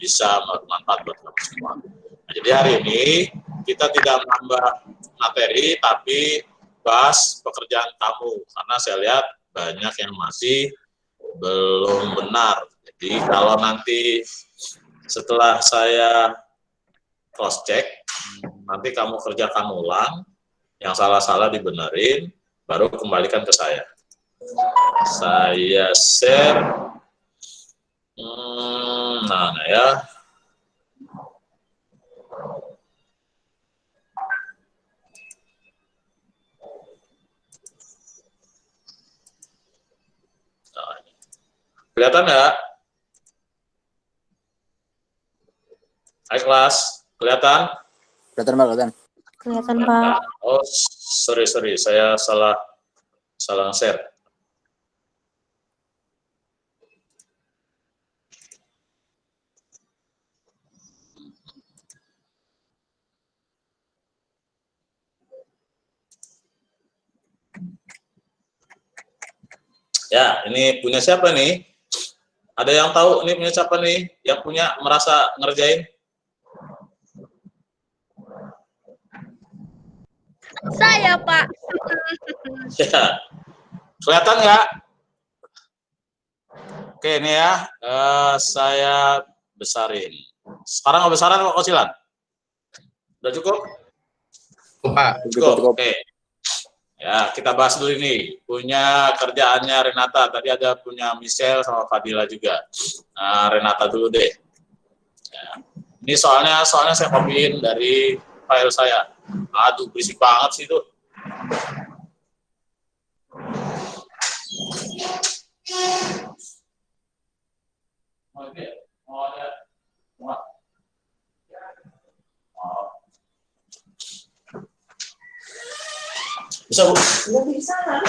bisa bermanfaat buat kamu semua. Nah, jadi hari ini kita tidak menambah materi, tapi bahas pekerjaan kamu, karena saya lihat banyak yang masih belum benar. Jadi kalau nanti setelah saya cross check, nanti kamu kerjakan ulang, yang salah-salah dibenerin, baru kembalikan ke saya. Saya share, nah ya. Kelihatan nggak? Hai kelas, kelihatan? Kelihatan Pak, kelihatan. Kelihatan Pak. Oh, sorry, saya salah share. Ya, ini punya siapa nih? Ada yang tahu ini punya siapa nih? Yang punya merasa ngerjain? Saya Pak. Ya. Kelihatan nggak? Oke, ini ya. Saya besarin. Sekarang nggak besaran kok kecilan? Udah cukup? Pak. Cukup. Oke. Ya, kita bahas dulu ini. Punya kerjaannya Renata. Tadi ada punya Michelle sama Fadila juga. Nah, Renata dulu deh. Ya. Ini soalnya saya copyin dari file saya. Aduh, berisik banget sih itu. Bisa, Bu? Nggak bisa lah.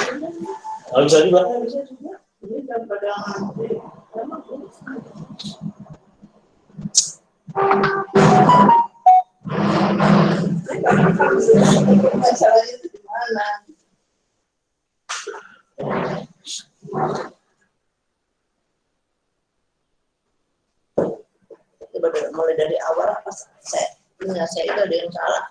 Nggak bisa juga? Nggak bisa juga. Ini daripada masalahnya itu di mana? Coba mulai dari awal pas saya itu ada yang salah.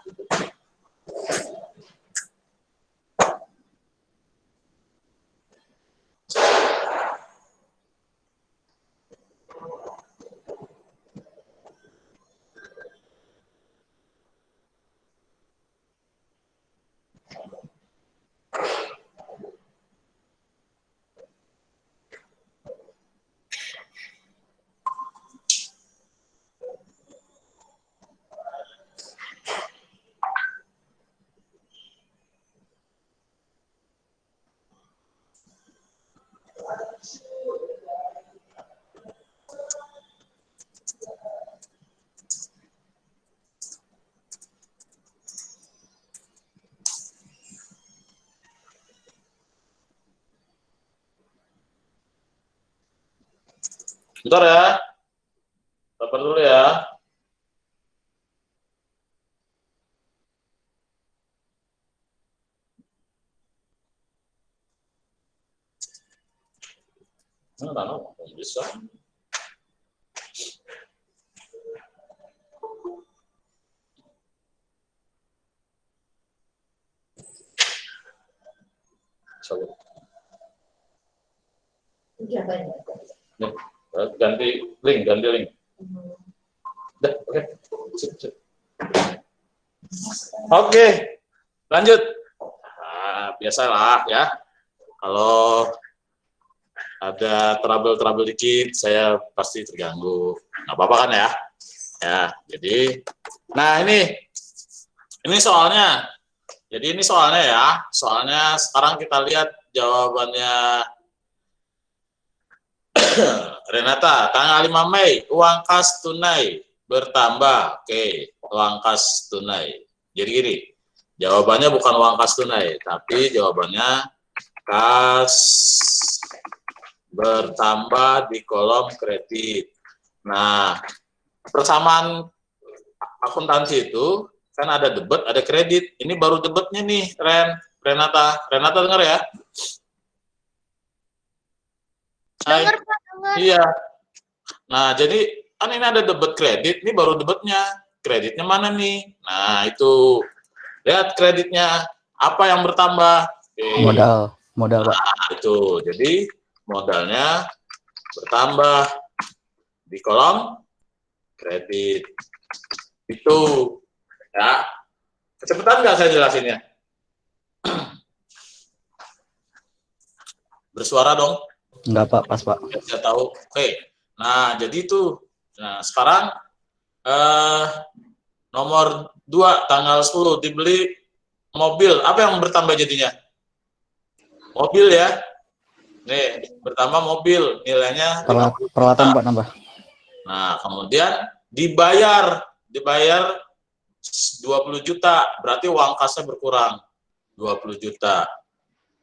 Bentar ya. Sabar dulu ya. Nggak bisa. Coba. Ganti link. Udah, oke. Oke, lanjut. Nah, biasalah ya. Kalau ada trouble dikit, saya pasti terganggu. Nggak apa-apa kan ya? Ya, jadi, nah ini soalnya. Jadi ini soalnya ya. Soalnya sekarang kita lihat jawabannya Renata. Tanggal 5 Mei, uang kas tunai bertambah. Oke, uang kas tunai. Jadi gini, jawabannya bukan uang kas tunai, tapi jawabannya kas bertambah di kolom kredit. Nah, persamaan akuntansi itu kan ada debit, ada kredit. Ini baru debitnya nih, Renata. Renata dengar ya? Dengar Pak, dengar. Iya. Nah, jadi Kan ini ada debit kredit, ini baru debitnya. Kreditnya mana nih? Nah, itu. Lihat kreditnya. Apa yang bertambah? Oke. Modal Pak. Nah, itu. Jadi, modalnya bertambah di kolom kredit. Itu. Ya. Kecepatan nggak saya jelasinnya? Bersuara dong. Enggak Pak, pas Pak. Ya, saya tahu. Oke. Nah, jadi itu. Nah, sekarang nomor 2 tanggal 10 dibeli mobil. Apa yang bertambah jadinya? Mobil ya. Nih, bertambah mobil. Nilainya 50 juta. Peralatan Pak nambah. Nah, kemudian dibayar 20 juta. Berarti uang kasnya berkurang 20 juta.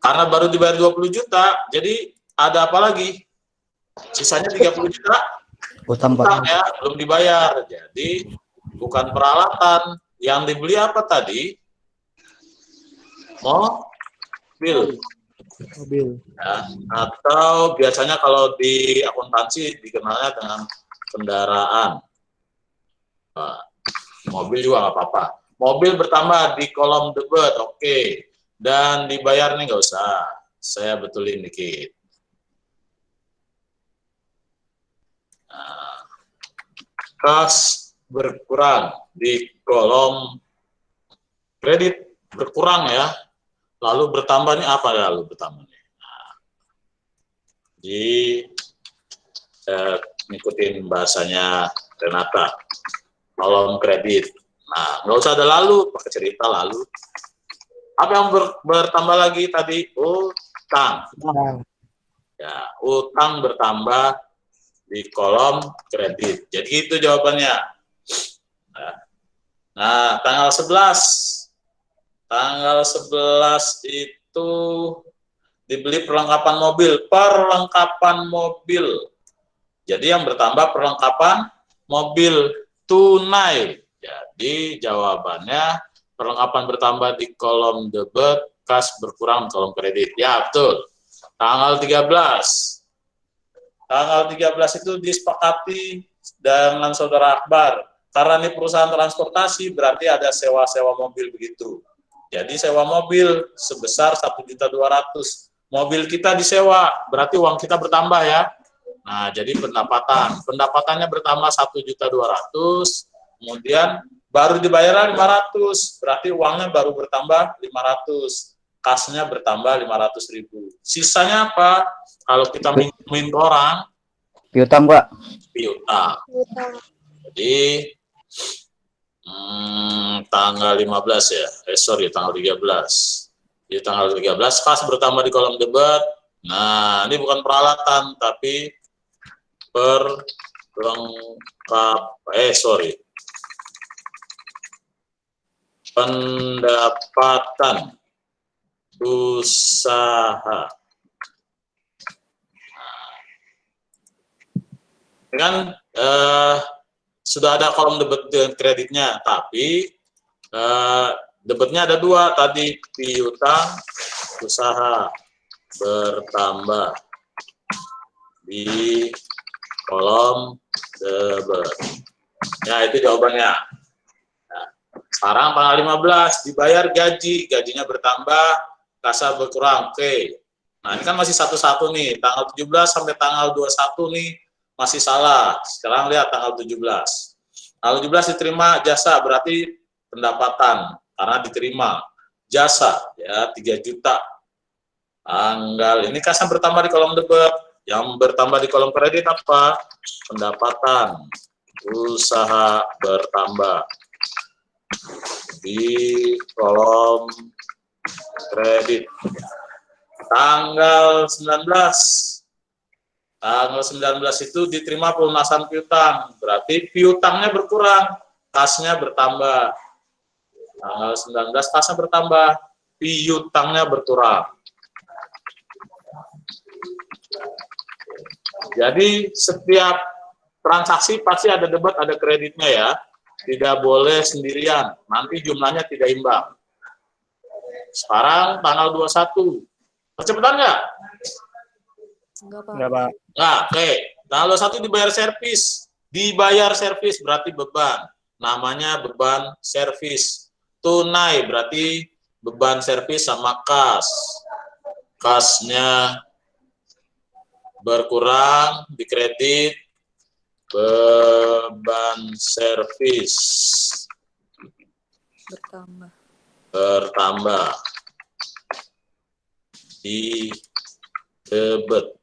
Karena baru dibayar 20 juta, jadi ada apa lagi? Sisanya 30 juta Utang Pak. utang ya, belum dibayar. Jadi bukan peralatan. Yang dibeli apa tadi? Mobil. Ya, atau biasanya kalau di akuntansi dikenalnya dengan kendaraan. Nah, mobil juga nggak apa-apa. Mobil bertambah di kolom debit, oke. Dan dibayar nih nggak usah. Saya betulin dikit. Nah, kas berkurang di kolom kredit berkurang ya. Lalu bertambah nih apa lalu bertambah nih? Nah, ngikutin bahasanya Renata. Kolom kredit. Nah, nggak usah ada lalu, pakai cerita lalu. Apa yang bertambah lagi tadi? Utang. Ya, utang bertambah di kolom kredit. Jadi itu jawabannya. Nah, tanggal 11. Tanggal 11 itu dibeli perlengkapan mobil. Perlengkapan mobil. Jadi yang bertambah perlengkapan mobil tunai. Jadi jawabannya perlengkapan bertambah di kolom debit, kas berkurang di kolom kredit. Ya, betul. Tanggal 13. Tanggal 13 itu disepakati dengan Saudara Akbar. Karena ini perusahaan transportasi, berarti ada sewa-sewa mobil begitu. Jadi sewa mobil sebesar 1.200.000. Mobil kita disewa, berarti uang kita bertambah ya. Nah, jadi pendapatannya bertambah 1.200.000, kemudian baru dibayar 500, berarti uangnya baru bertambah 500, kasnya bertambah 500.000. Sisanya apa? Kalau kita minjemin ke orang, Piutang Pak. piutang. Jadi tanggal 15 ya, tanggal 13. Jadi tanggal 13 kas bertambah di kolom debit. Nah, ini bukan peralatan, tapi pendapatan usaha. Kan sudah ada kolom debit dan kreditnya, tapi debitnya ada 2 tadi, piutang usaha bertambah di kolom debit. Ya, itu jawabannya. Nah, sekarang tanggal 15 dibayar gaji, gajinya bertambah, kasa berkurang. Oke. Nah, ini kan masih satu-satu nih, tanggal 17 sampai tanggal 21 nih masih salah. Sekarang lihat tanggal 17. Tanggal 17 diterima jasa, berarti pendapatan karena diterima jasa ya 3 juta. Tanggal ini kas yang bertambah di kolom debit, yang bertambah di kolom kredit apa? Pendapatan usaha bertambah di kolom kredit. Tanggal 19 itu diterima pelunasan piutang, berarti piutangnya berkurang, kasnya bertambah. Tanggal 19 kasnya bertambah, piutangnya berkurang. Jadi setiap transaksi pasti ada debit, ada kreditnya ya. Tidak boleh sendirian, nanti jumlahnya tidak imbang. Sekarang tanggal 21. Percepatan nggak? Enggak, Pak. Enggak Pak. Nah, oke. Tanggal 21 dibayar servis. Dibayar servis berarti beban. Namanya beban servis. Tunai berarti beban servis sama kas. Kasnya berkurang, dikredit, beban servis bertambah, di debit.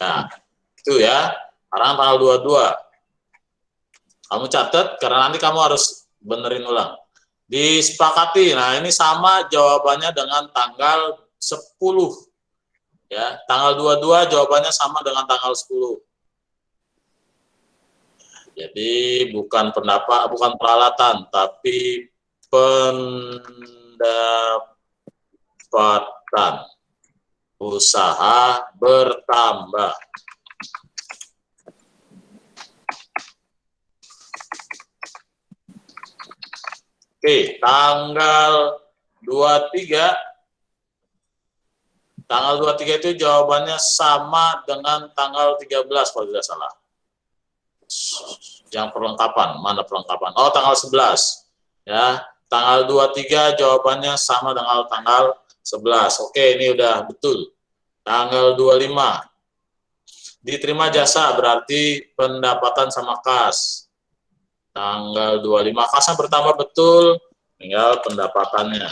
Nah, itu ya. Sekarang tanggal 22. Kamu catat karena nanti kamu harus benerin ulang. Disepakati. Nah, ini sama jawabannya dengan tanggal 10. Ya, tanggal 22 jawabannya sama dengan tanggal 10. Jadi bukan peralatan, tapi pendapatan usaha bertambah. Oke, tanggal 23. Tanggal 23 itu jawabannya sama dengan tanggal 13 kalau tidak salah. Yang perlengkapan, mana perlengkapan? Oh, tanggal 11. Ya, tanggal 23 jawabannya sama dengan tanggal 11. Oke, ini udah betul. Tanggal 25. Diterima jasa berarti pendapatan sama kas. Tanggal 25 kasnya bertambah betul, tinggal pendapatannya.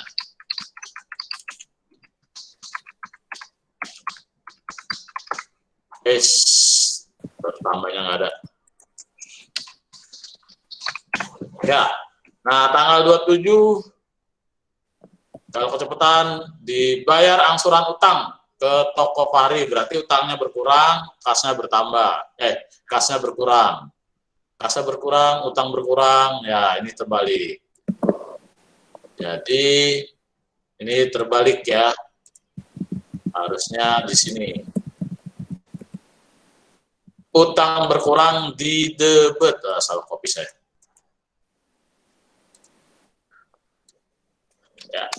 Bertambahnya nggak ada. Ya, nah tanggal 27, kalau kecepatan dibayar angsuran utang ke toko Fahri, berarti utangnya berkurang, kasnya bertambah. Kasnya berkurang. Kasnya berkurang, utang berkurang, ya ini terbalik. Jadi ini terbalik ya. Harusnya di sini. Utang berkurang di debit. Salah copy saya. Ya.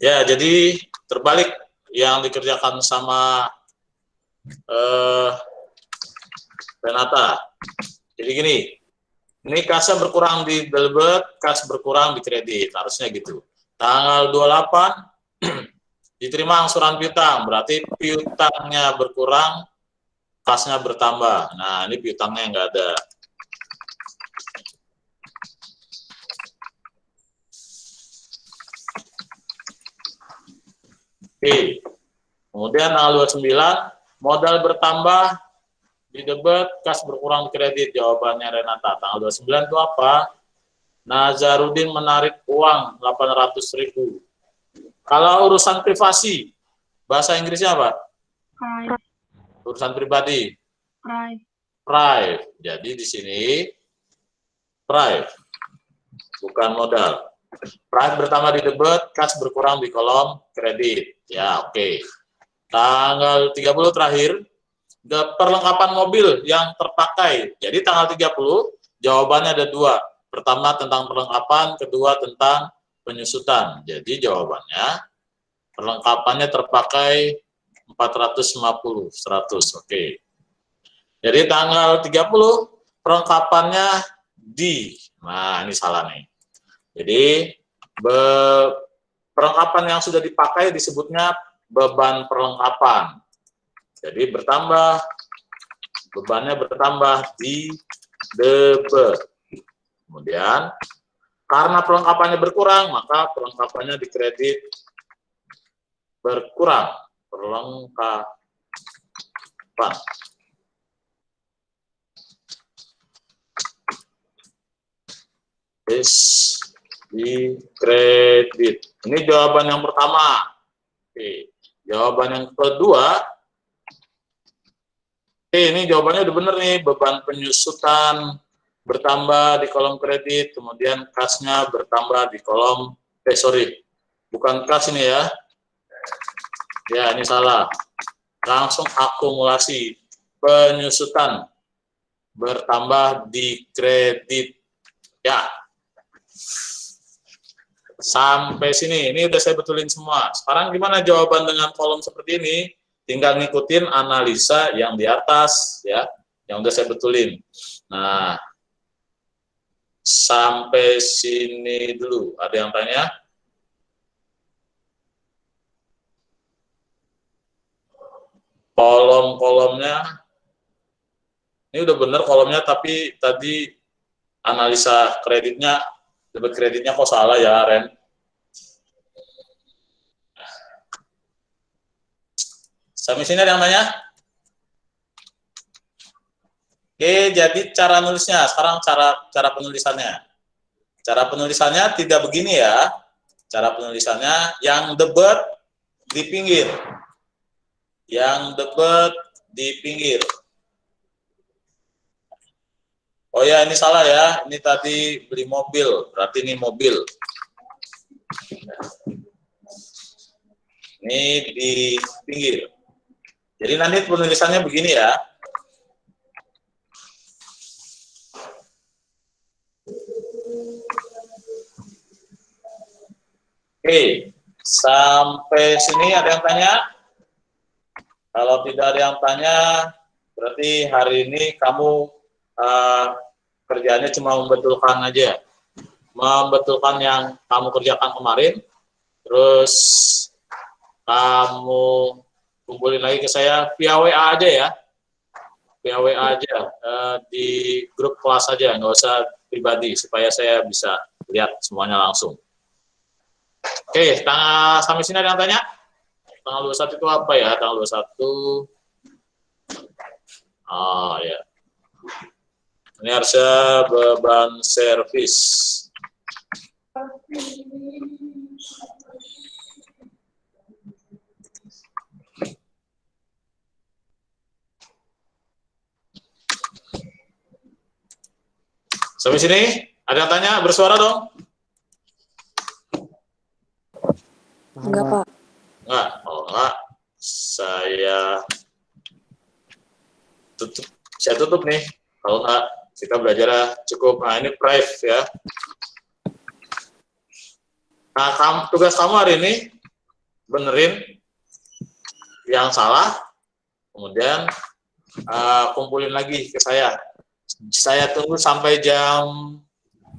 Ya, jadi terbalik yang dikerjakan sama Renata. Jadi gini, ini kasnya berkurang di debit, kas berkurang di kredit, harusnya gitu. Tanggal 28 diterima angsuran piutang, berarti piutangnya berkurang, kasnya bertambah. Nah, ini piutangnya nggak ada. Oke. Kemudian tanggal 29, modal bertambah di debit, kas berkurang kredit. Jawabannya Renata. Tanggal 29 itu apa? Nazarudin menarik uang 800.000. Kalau urusan privasi, bahasa Inggrisnya apa? Private. Urusan pribadi. Private. Jadi di sini private, bukan modal. Private bertambah di debit, kas berkurang di kolom kredit. Ya, oke. Tanggal 30 terakhir, perlengkapan mobil yang terpakai. Jadi tanggal 30, jawabannya ada dua. Pertama tentang perlengkapan, kedua tentang penyusutan. Jadi jawabannya, perlengkapannya terpakai 450, 100, oke. Jadi tanggal 30, perlengkapannya di. Nah, ini salah nih. Jadi, perlengkapan yang sudah dipakai disebutnya beban perlengkapan. Jadi bertambah, bebannya bertambah di debit. Kemudian, karena perlengkapannya berkurang, maka perlengkapannya di kredit berkurang. Perlengkapan. Di kredit. Ini jawaban yang pertama. Oke. Jawaban yang kedua, ini jawabannya udah bener nih, beban penyusutan bertambah di kolom kredit, kemudian kasnya bertambah di kolom, bukan kas ini ya. Ya, ini salah. Langsung akumulasi. penyusutan bertambah di kredit. Ya. Sampai sini, ini udah saya betulin semua. Sekarang gimana jawaban dengan kolom seperti ini? Tinggal ngikutin analisa yang di atas, ya, yang udah saya betulin. Nah, sampai sini dulu. Ada yang tanya? Kolom-kolomnya, ini udah bener kolomnya, tapi tadi analisa kreditnya, debit kreditnya kok salah ya, Ren? Sampai sini ada yang tanya? Oke, jadi cara nulisnya, sekarang cara penulisannya. Cara penulisannya tidak begini ya. Cara penulisannya yang debit di pinggir. Yang debit di pinggir. Oh ya, ini salah ya. Ini tadi beli mobil, berarti ini mobil. Ini di pinggir. Jadi nanti penulisannya begini ya. Oke, sampai sini ada yang tanya? Kalau tidak ada yang tanya, berarti hari ini kamu kerjaannya cuma membetulkan aja. Membetulkan yang kamu kerjakan kemarin, terus kamu kumpulin lagi ke saya via WA aja ya. Via WA aja, di grup kelas aja, nggak usah pribadi, supaya saya bisa lihat semuanya langsung. Oke, sampai sini ada yang tanya? Tanggal 21 itu apa ya? Tanggal 21. Oh ya. Ini harusnya beban servis. Sampai sini, ada yang tanya? Bersuara dong. Enggak, Pak. Enggak, oh enggak. Saya tutup nih. Kalau enggak, kita belajar cukup. Nah, ini private ya. Nah, tugas kamu hari ini benerin yang salah, kemudian kumpulin lagi ke saya. Saya tunggu sampai jam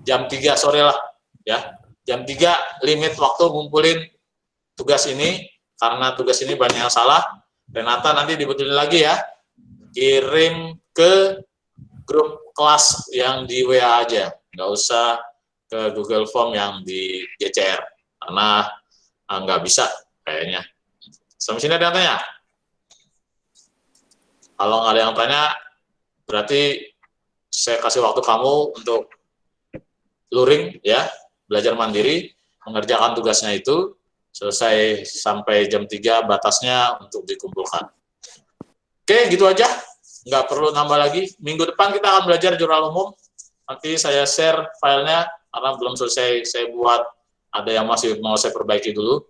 3 sore lah, ya. Jam 3 limit waktu ngumpulin tugas ini, karena tugas ini banyak yang salah. Renata nanti dibetulin lagi ya. Kirim ke grup kelas yang di WA aja, nggak usah ke Google Form yang di GCR, karena nggak bisa kayaknya. Sampai sini ada yang tanya? Kalau nggak ada yang tanya, berarti saya kasih waktu kamu untuk luring ya, belajar mandiri, mengerjakan tugasnya itu, selesai sampai jam 3 batasnya untuk dikumpulkan. Oke, gitu aja. Nggak perlu nambah lagi. Minggu depan kita akan belajar jurnal umum. Nanti saya share filenya, karena belum selesai saya buat, ada yang masih mau saya perbaiki dulu.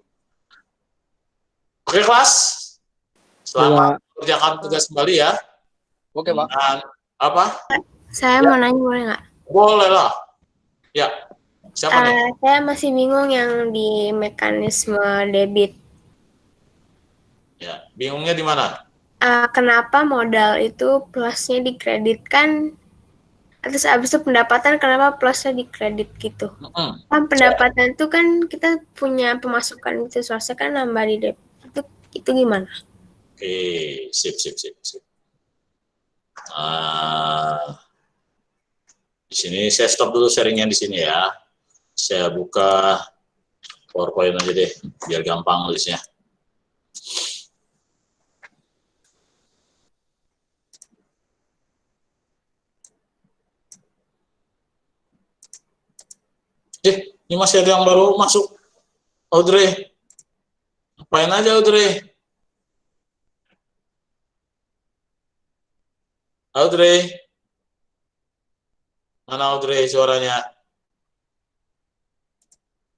Oke, kelas. Selamat mengerjakan tugas kembali ya. Oke, Pak. Dan apa? Saya mau nanya boleh nggak? Boleh lah. Ya, siapa nih? Saya masih bingung yang di mekanisme debit. Ya, bingungnya di mana? Kenapa modal itu plusnya dikreditkan, terus abis itu pendapatan kenapa plusnya dikredit gitu? Kan pendapatan itu kan kita punya pemasukan itu, soalnya kan nambah di debit. Itu gimana? Oke, sip. Di sini saya stop dulu sharingnya di sini ya. Saya buka PowerPoint aja deh, biar gampang nulisnya. Ini masih ada yang baru masuk. Audrey. Ngapain aja, Audrey? Audrey. Mana Audrey suaranya?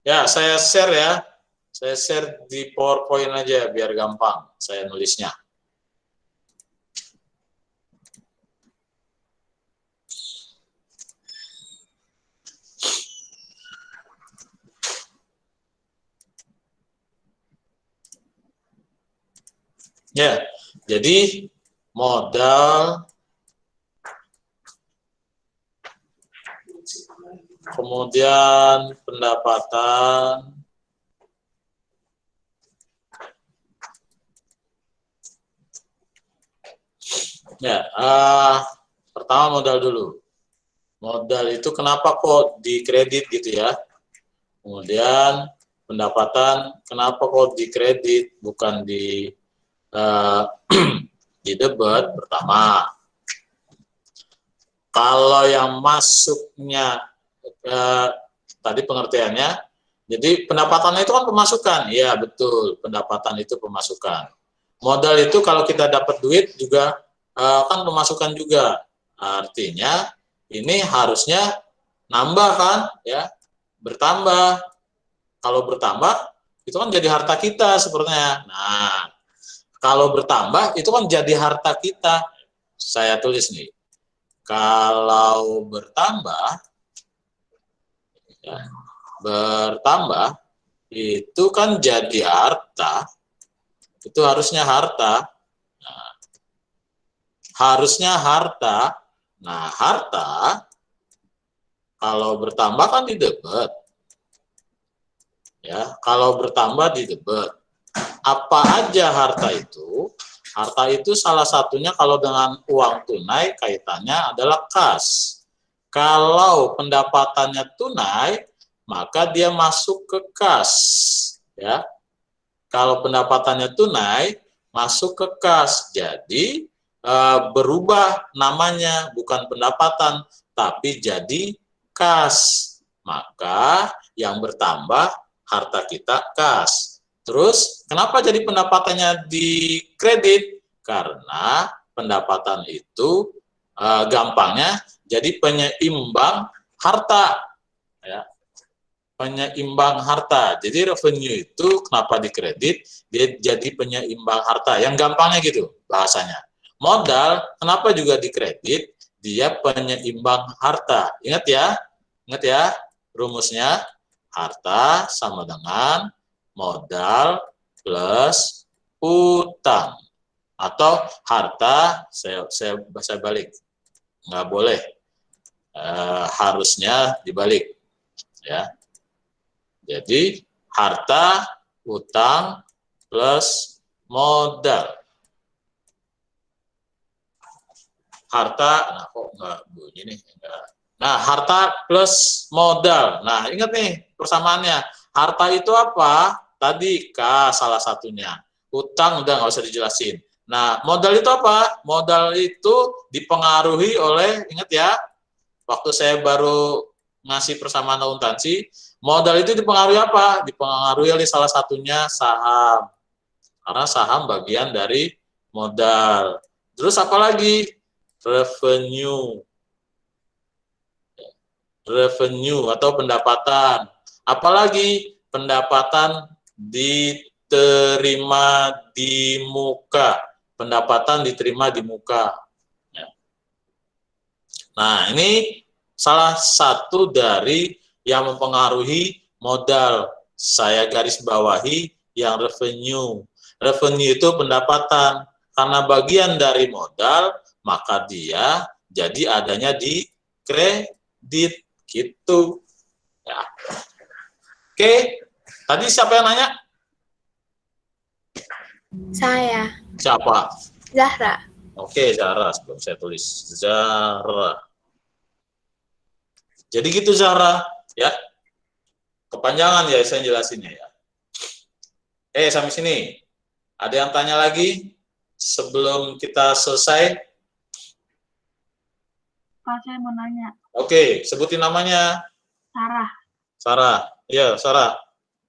Ya, saya share ya. Saya share di PowerPoint aja biar gampang saya nulisnya. Ya, jadi modal, kemudian pendapatan, ya, pertama modal dulu. Modal itu kenapa kok dikredit gitu ya? Kemudian pendapatan kenapa kok dikredit bukan di di debit? Pertama, kalau yang masuknya tadi pengertiannya, jadi pendapatannya itu kan pemasukan, ya betul, pendapatan itu pemasukan. Modal itu kalau kita dapat duit juga kan pemasukan juga, artinya ini harusnya nambah kan, ya bertambah. Kalau bertambah itu kan jadi harta kita sebenarnya. Nah, kalau bertambah itu kan jadi harta kita. Saya tulis nih, kalau bertambah, ya, bertambah itu kan jadi harta, itu harusnya harta. Nah, harusnya harta. Nah, harta kalau bertambah kan di debit. Ya, kalau bertambah di debit. Apa aja harta itu? Harta itu salah satunya kalau dengan uang tunai kaitannya adalah kas. Kalau pendapatannya tunai, maka dia masuk ke kas. Ya, kalau pendapatannya tunai, masuk ke kas. Jadi berubah namanya, bukan pendapatan, tapi jadi kas. Maka yang bertambah harta kita kas. Terus kenapa jadi pendapatannya dikredit? Karena pendapatan itu gampangnya jadi penyeimbang harta, ya. Penyeimbang harta. Jadi revenue itu kenapa dikredit? Dia jadi penyeimbang harta. Yang gampangnya gitu bahasanya. Modal kenapa juga dikredit? Dia penyeimbang harta. Ingat ya rumusnya. Harta sama dengan modal plus utang. Atau harta, saya balik. Nggak boleh. Harusnya dibalik. Ya. Jadi, harta, utang, plus modal. Harta, nah kok nggak bunyi nih? Enggak. Nah, harta plus modal. Nah, ingat nih persamaannya. Harta itu apa? Tadi kas salah satunya. Utang udah nggak usah dijelasin. Nah, modal itu apa? Modal itu dipengaruhi oleh, ingat ya, waktu saya baru ngasih persamaan akuntansi, modal itu dipengaruhi apa? Dipengaruhi oleh salah satunya saham. Karena saham bagian dari modal. Terus apa lagi? Revenue. Revenue atau pendapatan. Apalagi pendapatan diterima di muka. Pendapatan diterima di muka. Nah, ini salah satu dari yang mempengaruhi modal. Saya garis bawahi yang revenue. Revenue itu pendapatan. Karena bagian dari modal, maka dia jadi adanya di kredit. Gitu. Ya. Oke, tadi siapa yang nanya? Saya. Siapa? Zahra. Oke, Zahra. Sebelum saya tulis. Zahra. Jadi gitu Zahra. Ya. Kepanjangan ya saya jelasinnya ya. Sampai sini. Ada yang tanya lagi? Sebelum kita selesai? Pak, saya mau nanya. Oke, sebutin namanya. Sarah. Sarah. Iya, Sarah.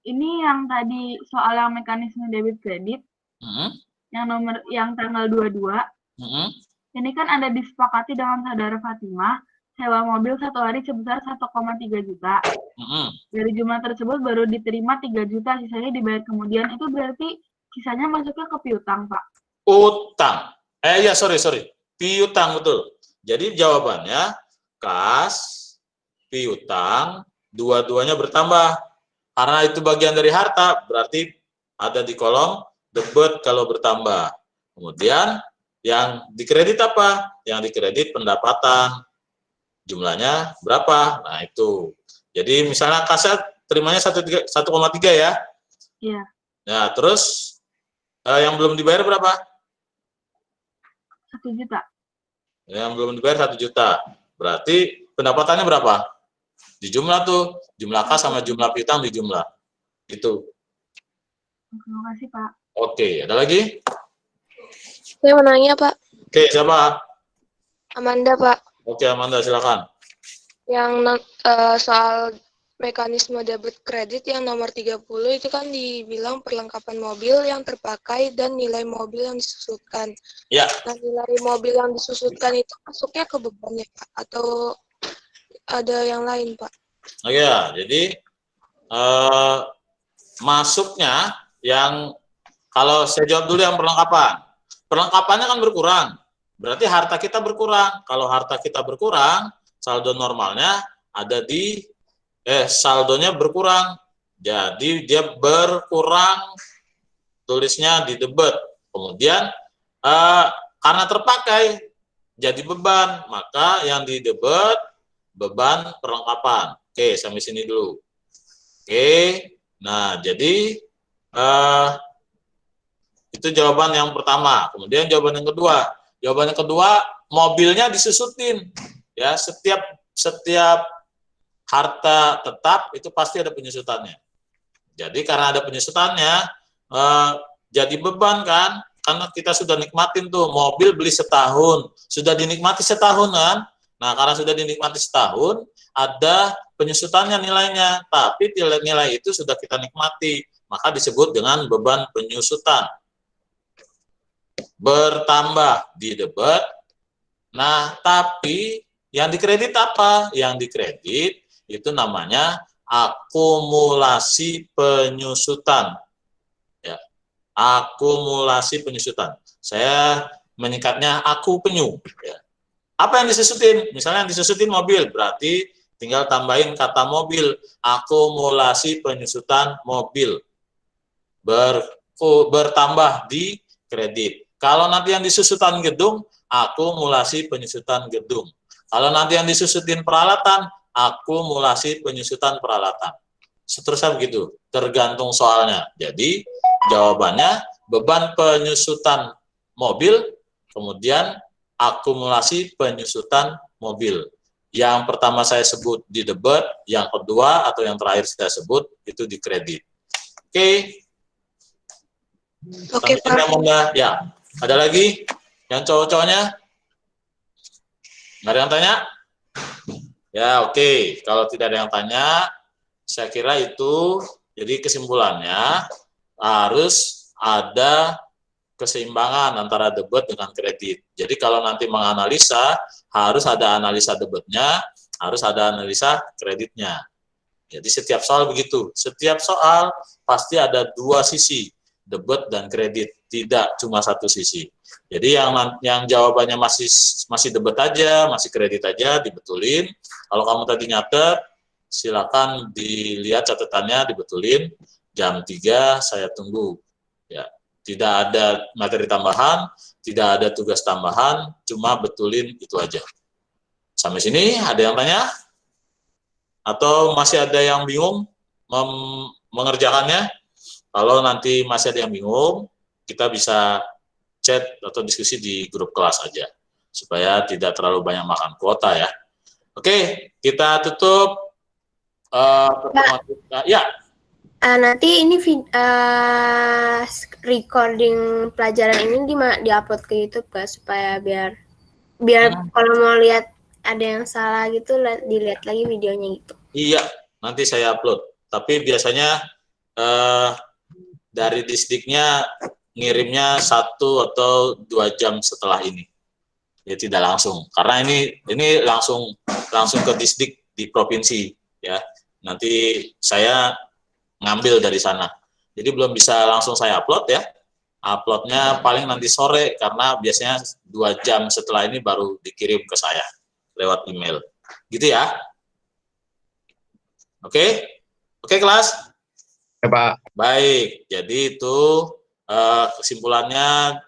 Ini yang tadi soal yang mekanisme debit kredit, yang tanggal 22, ini kan ada disepakati dengan saudara Fatimah, sewa mobil 1 hari sebesar 1,3 juta. Dari jumlah tersebut baru diterima 3 juta, sisanya dibayar kemudian. Itu berarti sisanya masuknya ke piutang, Pak? Utang. Ya, sorry. Piutang, betul. Jadi jawabannya, kas, piutang, dua-duanya bertambah. Karena itu bagian dari harta, berarti ada di kolom debit kalau bertambah. Kemudian yang dikredit apa? Yang dikredit pendapatan. Jumlahnya berapa? Nah, itu. Jadi misalnya kaset terimanya 1,3 ya. Iya. Nah, terus yang belum dibayar berapa? 1 juta. Yang belum dibayar 1 juta. Berarti pendapatannya berapa? Di jumlah tuh, jumlah kas sama jumlah piutang di jumlah. Itu. Terima kasih, Pak. Oke, ada lagi? Saya mau nanya, Pak. Oke, siapa? Amanda, Pak. Oke, Amanda, silakan. Yang soal mekanisme debit kredit yang nomor 30 itu kan dibilang perlengkapan mobil yang terpakai dan nilai mobil yang disusutkan. Ya. Nah, nilai mobil yang disusutkan itu masuknya ke beban ya, Pak? Atau ada yang lain, Pak? Oh ya, jadi masuknya yang, kalau saya jawab dulu yang perlengkapan. Perlengkapannya kan berkurang, berarti harta kita berkurang. Kalau harta kita berkurang, saldo normalnya ada di saldonya berkurang. Jadi dia berkurang, tulisnya di debit. Kemudian karena terpakai jadi beban, maka yang di debit beban perlengkapan. Oke, sampai sini dulu. Oke, nah jadi itu jawaban yang pertama. Kemudian jawaban yang kedua. Jawaban yang kedua, mobilnya disusutin. Ya, setiap harta tetap itu pasti ada penyusutannya. Jadi karena ada penyusutannya, jadi beban kan? Karena kita sudah nikmatin tuh, mobil beli setahun, sudah dinikmati setahun kan? Nah, karena sudah dinikmati setahun, ada penyusutannya nilainya, tapi nilai itu sudah kita nikmati, maka disebut dengan beban penyusutan. Bertambah di debit. Nah, tapi yang dikredit apa? Yang dikredit itu namanya akumulasi penyusutan. Ya, akumulasi penyusutan. Saya menyingkatnya aku penyu. Ya. Apa yang disusutin? Misalnya yang disusutin mobil, berarti tinggal tambahin kata mobil. Akumulasi penyusutan mobil. Bertambah di kredit. Kalau nanti yang disusutan gedung, akumulasi penyusutan gedung. Kalau nanti yang disusutin peralatan, akumulasi penyusutan peralatan. Seterusnya begitu, tergantung soalnya. Jadi jawabannya beban penyusutan mobil, kemudian akumulasi penyusutan mobil. Yang pertama saya sebut di debit, yang kedua atau yang terakhir saya sebut itu di kredit. Oke. Oke, Pak. Ya. Ada lagi yang cowok-cowoknya? Nggak ada yang tanya? Ya, oke. Kalau tidak ada yang tanya, saya kira itu, jadi kesimpulannya harus ada keseimbangan antara debit dengan kredit. Jadi kalau nanti menganalisa, harus ada analisa debitnya, harus ada analisa kreditnya. Jadi setiap soal begitu. Setiap soal pasti ada dua sisi, debit dan kredit, tidak cuma satu sisi. Jadi yang jawabannya masih debit aja, masih kredit aja, dibetulin. Kalau kamu tadi nyatet, silakan dilihat catatannya, dibetulin. Jam 3 saya tunggu. Ya, tidak ada materi tambahan, tidak ada tugas tambahan, cuma betulin itu aja. Sampai sini ada yang tanya? Atau masih ada yang bingung mengerjakannya? Kalau nanti masih ada yang bingung, kita bisa chat atau diskusi di grup kelas aja, supaya tidak terlalu banyak makan kuota ya. Oke, kita tutup. Ya. Nanti ini recording pelajaran ini diupload ke YouTube kan, supaya biar kalau mau lihat ada yang salah gitu, dilihat lagi videonya gitu. Iya, nanti saya upload. Tapi biasanya dari Disdiknya ngirimnya 1 atau 2 jam setelah ini. Ya tidak langsung, karena ini langsung ke Disdik di provinsi ya. Nanti saya ngambil dari sana. Jadi belum bisa langsung saya upload ya. Uploadnya paling nanti sore, karena biasanya 2 jam setelah ini baru dikirim ke saya lewat email. Gitu ya. Oke kelas? Ya, Pak. Baik, jadi itu kesimpulannya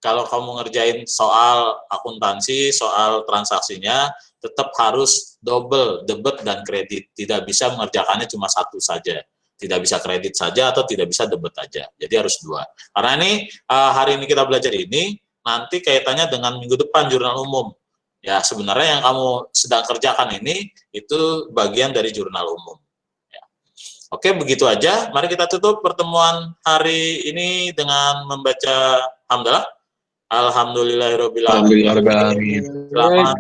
kalau kamu ngerjain soal akuntansi, soal transaksinya, tetap harus double debit dan kredit. Tidak bisa mengerjakannya cuma satu saja. Tidak bisa kredit saja atau tidak bisa debit aja. Jadi harus dua. Karena ini hari ini kita belajar ini, nanti kaitannya dengan minggu depan jurnal umum. Ya, sebenarnya yang kamu sedang kerjakan ini itu bagian dari jurnal umum. Ya. Oke, begitu aja. Mari kita tutup pertemuan hari ini dengan membaca hamdalah. Alhamdulillahirobbilalamin. Selamat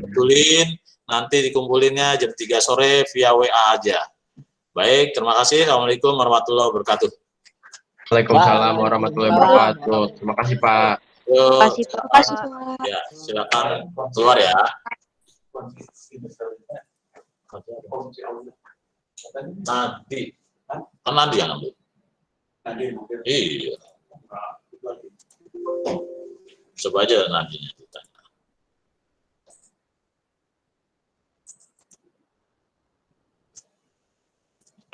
betulin. Nanti dikumpulinnya jam 3 sore via WA aja. Baik, terima kasih. Assalamualaikum warahmatullahi wabarakatuh. Waalaikumsalam warahmatullahi wabarakatuh. Terima kasih, Pak. Yuk, Terima kasih, Pak. ya, silakan keluar ya. Nanti, kan nanti yang ambil. Iya. Coba aja nantinya ditanya.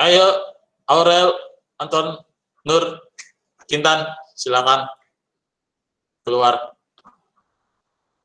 Ayo, Aurel, Anton, Nur, Kintan, silakan keluar.